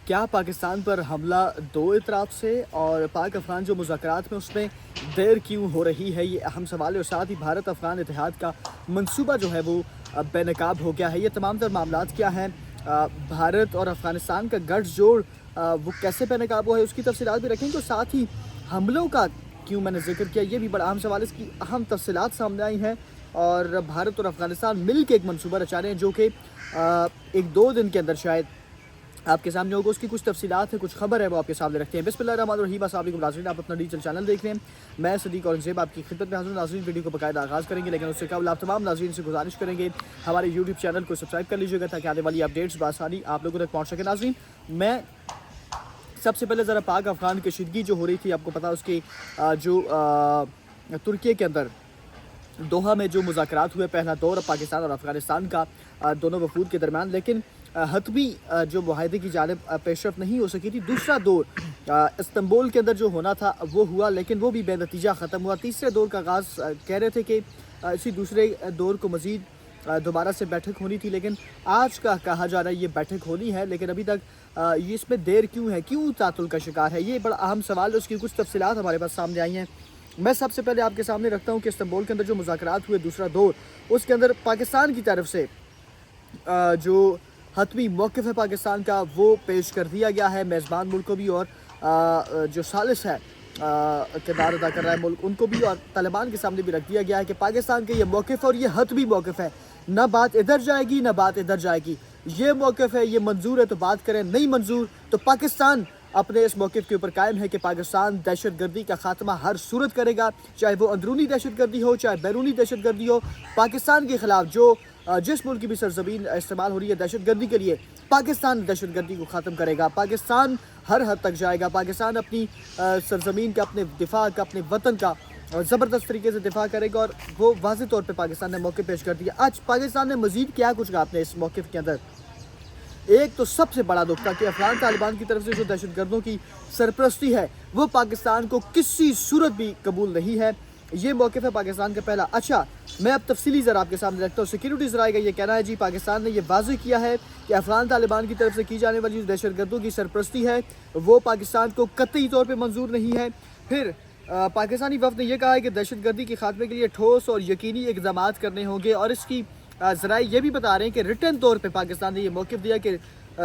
کیا پاکستان پر حملہ دو اطراف سے اور پاک افغان جو مذاکرات میں اس میں دیر کیوں ہو رہی ہے، یہ اہم سوال ہے۔ اور ساتھ ہی بھارت افغان اتحاد کا منصوبہ جو ہے وہ بے نقاب ہو گیا ہے۔ یہ تمام تر معاملات کیا ہیں، بھارت اور افغانستان کا گٹھ جوڑ وہ کیسے بے نقاب ہوا ہے، اس کی تفصیلات بھی رکھیں گے۔ اور ساتھ ہی حملوں کا کیوں میں نے ذکر کیا، یہ بھی بڑا اہم سوال ہے، اس کی اہم تفصیلات سامنے آئی ہیں۔ اور بھارت اور افغانستان مل کے ایک منصوبہ رچا رہے ہیں جو کہ ایک دو دن کے اندر شاید آپ کے سامنے ہوگا۔ اس کی کچھ تفصیلات ہیں، کچھ خبر ہے، وہ آپ کے سامنے رکھتے ہیں۔ بسم اللہ الرحمن الرحیم۔ السلام علیکم ناظرین، آپ اپنا ڈیجیٹل چینل دیکھ رہے ہیں، میں صدیق اورنگزیب آپ کی خدمت میں حاضر ہوں۔ ناظرین ویڈیو کو باقاعدہ آغاز کریں گے، لیکن اس سے قبل آپ تمام ناظرین سے گزارش کریں گے ہمارے یوٹیوب چینل کو سبسکرائب کر لیجیے گا تاکہ آنے والی اپڈیٹس بآسانی آپ لوگوں تک پہنچ سکے۔ ناظرین میں سب سے پہلے ذرا پاک افغان کشیدگی جو ہو رہی تھی، آپ کو پتا اس کی جو ترکی کے اندر دوحہ میں جو مذاکرات ہوئے، پہلا دور پاکستان اور افغانستان کا دونوں وفود کے درمیان، لیکن حتمی جو معاہدے کی جانب پیش رفت نہیں ہو سکی تھی۔ دوسرا دور استنبول کے اندر جو ہونا تھا وہ ہوا، لیکن وہ بھی بے نتیجہ ختم ہوا۔ تیسرے دور کا آغاز کہہ رہے تھے کہ اسی دوسرے دور کو مزید دوبارہ سے بیٹھک ہونی تھی، لیکن آج کا کہا جا رہا ہے یہ بیٹھک ہونی ہے، لیکن ابھی تک یہ اس میں دیر کیوں ہے، کیوں تعطل کا شکار ہے، یہ بڑا اہم سوال ہے۔ اس کی کچھ تفصیلات ہمارے پاس سامنے آئی ہیں۔ میں سب سے پہلے آپ کے سامنے رکھتا ہوں کہ استنبول کے اندر جو مذاکرات ہوئے دوسرا دور، اس کے اندر پاکستان کی طرف سے جو حتمی موقف ہے پاکستان کا وہ پیش کر دیا گیا ہے، میزبان ملک کو بھی اور جو ثالث ہے کردار ادا کر رہا ہے ملک، ان کو بھی، اور طالبان کے سامنے بھی رکھ دیا گیا ہے کہ پاکستان کا یہ موقف ہے اور یہ حتمی موقف ہے، نہ بات ادھر جائے گی نہ بات ادھر جائے گی۔ یہ موقف ہے، یہ منظور ہے تو بات کریں، نہیں منظور تو پاکستان اپنے اس موقف کے اوپر قائم ہے کہ پاکستان دہشت گردی کا خاتمہ ہر صورت کرے گا، چاہے وہ اندرونی دہشت گردی ہو چاہے بیرونی دہشت گردی ہو۔ پاکستان کے خلاف جو جس ملک کی بھی سرزمین استعمال ہو رہی ہے دہشت گردی کے لیے، پاکستان دہشت گردی کو ختم کرے گا، پاکستان ہر حد تک جائے گا، پاکستان اپنی سرزمین کا، اپنے دفاع کا، اپنے وطن کا زبردست طریقے سے دفاع کرے گا، اور وہ واضح طور پہ پاکستان نے موقع پیش کر دیا۔ آج پاکستان نے مزید کیا کچھ کہا اپنے اس موقف کے اندر، ایک تو سب سے بڑا دکھ تھا کہ افغان طالبان کی طرف سے جو دہشت گردوں کی سرپرستی ہے وہ پاکستان کو کسی صورت بھی قبول نہیں ہے، یہ موقف ہے پاکستان کا پہلا۔ اچھا میں اب تفصیلی ذرا آپ کے سامنے رکھتا ہوں۔ سیکیورٹی ذرائع کا یہ کہنا ہے جی پاکستان نے یہ واضح کیا ہے کہ افغان طالبان کی طرف سے کی جانے والی جو دہشت گردوں کی سرپرستی ہے وہ پاکستان کو قطعی طور پہ منظور نہیں ہے۔ پھر پاکستانی وفد نے یہ کہا ہے کہ دہشت گردی کے خاتمے کے لیے ٹھوس اور یقینی اقدامات کرنے ہوں گے، اور اس کی ذرائع یہ بھی بتا رہے ہیں کہ ریٹن طور پہ پاکستان نے یہ موقف دیا کہ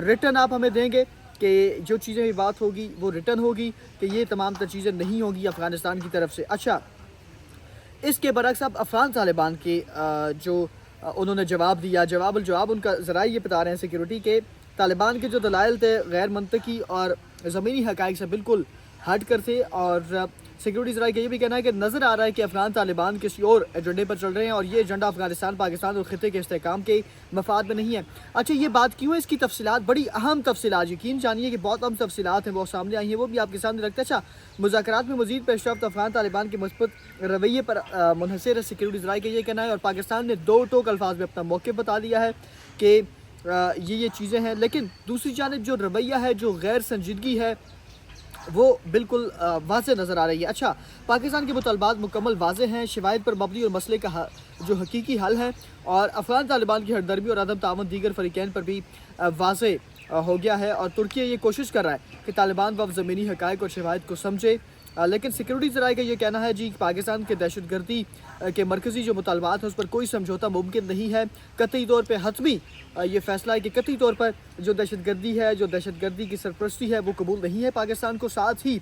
ریٹن آپ ہمیں دیں گے کہ جو چیزیں بھی بات ہوگی وہ ریٹن ہوگی، کہ یہ تمام تر چیزیں نہیں ہوں گی افغانستان کی طرف سے۔ اچھا اس کے برعکس اب افغان طالبان کے جو انہوں نے جواب دیا، الجواب ان کا ذرائع یہ بتا رہے ہیں سیکیورٹی کے، طالبان کے جو دلائل تھے غیر منطقی اور زمینی حقائق سے بالکل ہٹ کر تھے، اور سیکیورٹی ذرائع کا یہ بھی کہنا ہے کہ نظر آ رہا ہے کہ افغان طالبان کسی اور ایجنڈے پر چل رہے ہیں، اور یہ ایجنڈا افغانستان، پاکستان اور خطے کے استحکام کے مفاد میں نہیں ہے۔ اچھا یہ بات کیوں ہے، اس کی تفصیلات بڑی اہم تفصیلات، یقین جانیے کہ بہت اہم تفصیلات ہیں وہ سامنے آئی ہیں، وہ بھی آپ کے سامنے رکھتے ہیں۔ اچھا مذاکرات میں مزید پیش رفت افغان طالبان کے مثبت رویے پر منحصر ہے، سیکیورٹی ذرائع کا یہ کہنا ہے، اور پاکستان نے دو ٹوک الفاظ میں اپنا موقف بتا دیا ہے کہ یہ چیزیں ہیں، لیکن دوسری جانب جو رویہ ہے، جو غیر سنجیدگی ہے، وہ بالکل واضح نظر آ رہی ہے۔ اچھا پاکستان کے مطالبات مکمل واضح ہیں، شواہد پر مبنی اور مسئلے کا جو حقیقی حل ہے، اور افغان طالبان کی ہمدردی اور عدم تعاون دیگر فریقین پر بھی واضح ہو گیا ہے، اور ترکی یہ کوشش کر رہا ہے کہ طالبان وفد زمینی حقائق اور شواہد کو سمجھے، لیکن سیکیورٹی ذرائع کا یہ کہنا ہے جی پاکستان کے دہشت گردی کے مرکزی جو مطالبات ہیں اس پر کوئی سمجھوتا ممکن نہیں ہے، قطعی طور پہ حتمی یہ فیصلہ ہے کہ قطعی طور پر جو دہشت گردی ہے، جو دہشت گردی کی سرپرستی ہے وہ قبول نہیں ہے پاکستان کو۔ ساتھ ہی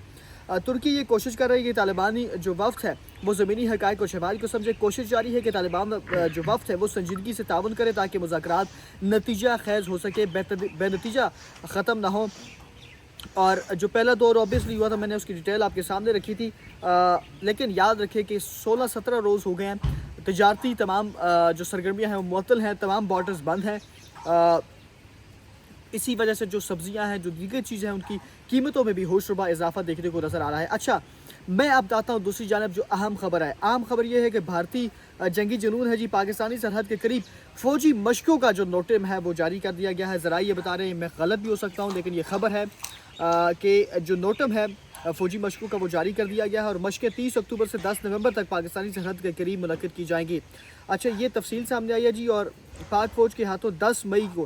ترکی یہ کوشش کر رہی ہے کہ طالبانی جو وفد ہے وہ زمینی حقائق اور شواہد کو سمجھے، کوشش جاری ہے کہ طالبان جو وفد ہے وہ سنجیدگی سے تعاون کرے تاکہ مذاکرات نتیجہ خیز ہو سکے، بے نتیجہ ختم نہ ہو۔ اور جو پہلا دور اوبیسلی ہوا تھا، میں نے اس کی ڈیٹیل آپ کے سامنے رکھی تھی، لیکن یاد رکھے کہ 16-17 روز ہو گئے ہیں، تجارتی تمام جو سرگرمیاں ہیں وہ معطل ہیں، تمام بارڈرز بند ہیں، اسی وجہ سے جو سبزیاں ہیں، جو دیگر چیزیں ہیں، ان کی قیمتوں میں بھی ہوش ربا اضافہ دیکھنے کو نظر آ رہا ہے۔ اچھا میں اب بتاتا ہوں دوسری جانب جو اہم خبر ہے، اہم خبر یہ ہے کہ بھارتی جنگی جنون ہے جی پاکستانی سرحد کے قریب فوجی مشقوں کا جو نوٹم ہے وہ جاری کر دیا گیا ہے۔ ذرائع یہ بتا رہے ہیں، میں غلط بھی ہو سکتا ہوں لیکن یہ خبر ہے کہ جو نوٹم ہے فوجی مشقوں کا وہ جاری کر دیا گیا ہے، اور مشقیں 30 اکتوبر سے 10 نومبر تک پاکستانی سرحد کے قریب منعقد کی جائیں گی۔ اچھا یہ تفصیل سامنے آئی ہے جی، اور پاک فوج کے ہاتھوں 10 مئی کو